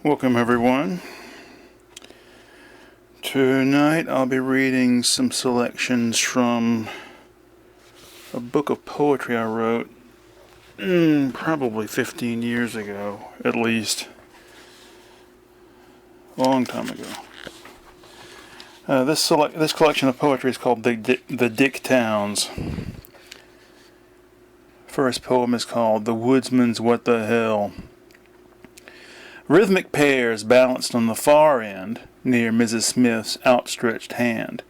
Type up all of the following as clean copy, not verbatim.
Welcome everyone. Tonight I'll be reading some selections from a book of poetry I wrote probably 15 years ago, at least. A long time ago. This collection of poetry is called the Dick Towns. First poem is called The Woodsman's What the Hell. Rhythmic pairs balanced on the far end, near Mrs. Smith's outstretched hand,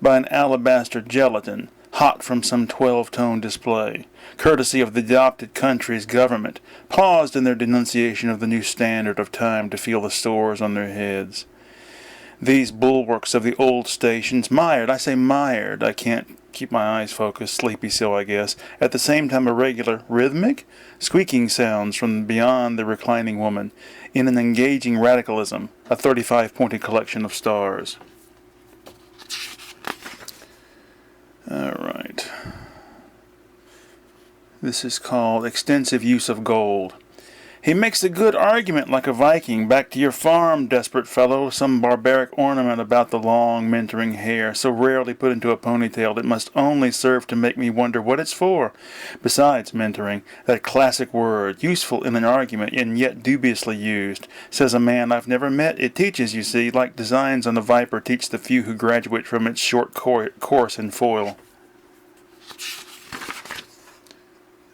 by an alabaster gelatin, hot from some 12-tone display, courtesy of the adopted country's government, paused in their denunciation of the new standard of time to feel the stores on their heads. These bulwarks of the old stations mired, I can't keep my eyes focused, sleepy so I guess, at the same time irregular, rhythmic, squeaking sounds from beyond the reclining woman, in an engaging radicalism, a 35-pointed collection of stars. Alright. This is called Extensive Use of Gold. He makes a good argument like a Viking. Back to your farm, desperate fellow. Some barbaric ornament about the long, mentoring hair, so rarely put into a ponytail it must only serve to make me wonder what it's for. Besides mentoring, that classic word, useful in an argument and yet dubiously used. Says a man I've never met. It teaches, you see, like designs on the Viper teach the few who graduate from its short course in foil.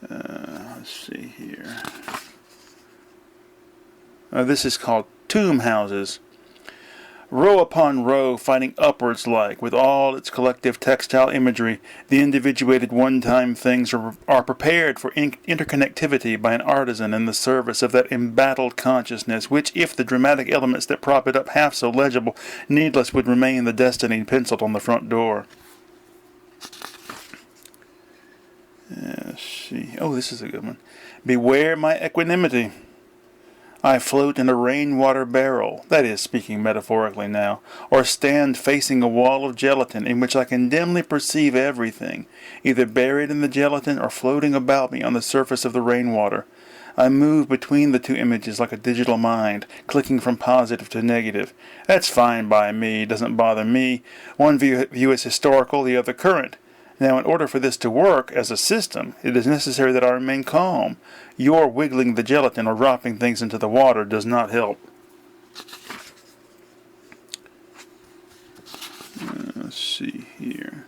Let's see here. This is called Tomb Houses. Row upon row, fighting upwards like, with all its collective textile imagery, the individuated one-time things are prepared for interconnectivity by an artisan in the service of that embattled consciousness, which, if the dramatic elements that prop it up half so legible, needless would remain the destiny penciled on the front door. Let's see. Oh, this is a good one. Beware my equanimity. I float in a rainwater barrel, that is, speaking metaphorically now, or stand facing a wall of gelatin in which I can dimly perceive everything, either buried in the gelatin or floating about me on the surface of the rainwater. I move between the two images like a digital mind, clicking from positive to negative. That's fine by me, doesn't bother me. One view is historical, the other current. Now, in order for this to work as a system, it is necessary that I remain calm. Your wiggling the gelatin or dropping things into the water does not help. Let's see here.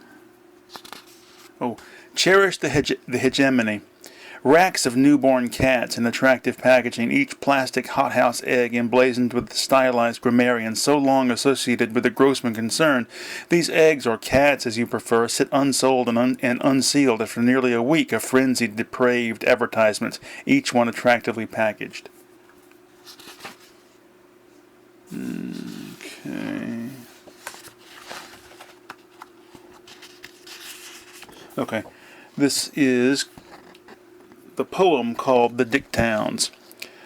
Oh, cherish the hegemony. Racks of newborn cats in attractive packaging, each plastic hothouse egg emblazoned with the stylized grammarian so long associated with the Grossman concern. These eggs, or cats as you prefer, sit unsold and unsealed after nearly a week of frenzied, depraved advertisements, each one attractively packaged. Okay. This is the poem called The Dick Towns.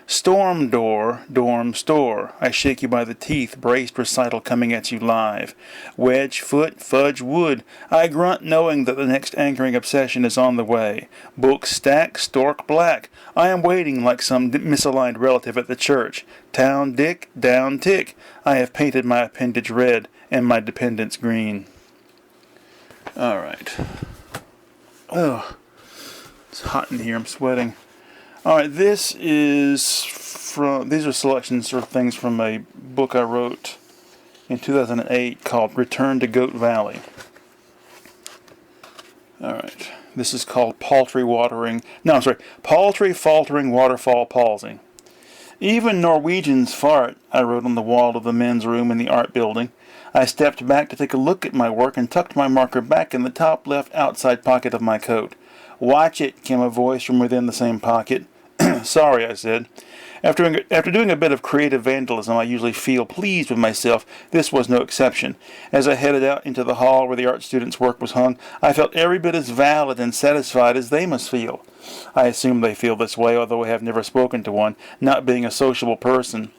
Storm door, dorm store. I shake you by the teeth, braced recital coming at you live. Wedge foot, fudge wood. I grunt knowing that the next anchoring obsession is on the way. Book stack, stork black. I am waiting like some misaligned relative at the church. Town dick, down tick. I have painted my appendage red and my dependents green. Alright. Ugh. It's hot in here, I'm sweating. Alright, these are selections or things from a book I wrote in 2008 called Return to Goat Valley. Alright, this is called Paltry Faltering Waterfall Palsy. Even Norwegians fart, I wrote on the wall of the men's room in the art building. I stepped back to take a look at my work and tucked my marker back in the top left outside pocket of my coat. Watch it, came a voice from within the same pocket. Sorry, I said. After doing a bit of creative vandalism, I usually feel pleased with myself. This was no exception. As I headed out into the hall where the art students' work was hung, I felt every bit as valid and satisfied as they must feel. I assume they feel this way, although I have never spoken to one, not being a sociable person.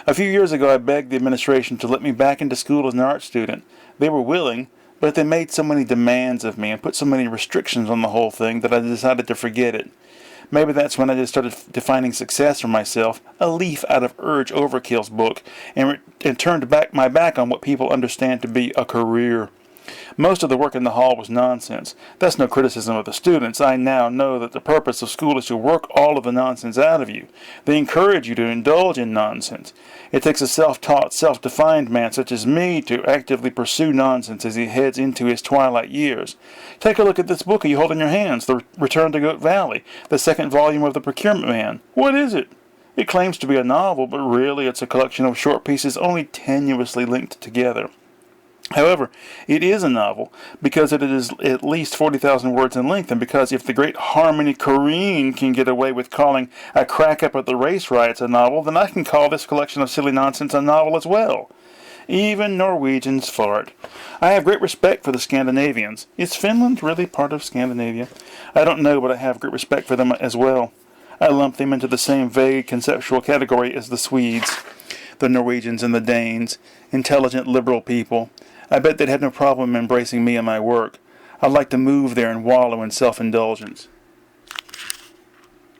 A few years ago, I begged the administration to let me back into school as an art student. They were willing, but they made so many demands of me and put so many restrictions on the whole thing that I decided to forget it. Maybe that's when I just started defining success for myself, a leaf out of Urge Overkill's book, and turned my back on what people understand to be a career. Most of the work in the hall was nonsense. That's no criticism of the students. I now know that the purpose of school is to work all of the nonsense out of you. They encourage you to indulge in nonsense. It takes a self-taught, self-defined man such as me to actively pursue nonsense as he heads into his twilight years. Take a look at this book you hold in your hands, The Return to Goat Valley, the second volume of The Procurement Man. What is it? It claims to be a novel, but really it's a collection of short pieces only tenuously linked together. However, it is a novel because it is at least 40,000 words in length, and because if the great Harmony Korine can get away with calling A Crack Up at the Race Riots a novel, then I can call this collection of silly nonsense a novel as well. Even Norwegians fart. I have great respect for the Scandinavians. Is Finland really part of Scandinavia? I don't know, but I have great respect for them as well. I lump them into the same vague conceptual category as the Swedes, the Norwegians, and the Danes. Intelligent, liberal people. I bet they'd have no problem embracing me and my work. I'd like to move there and wallow in self-indulgence.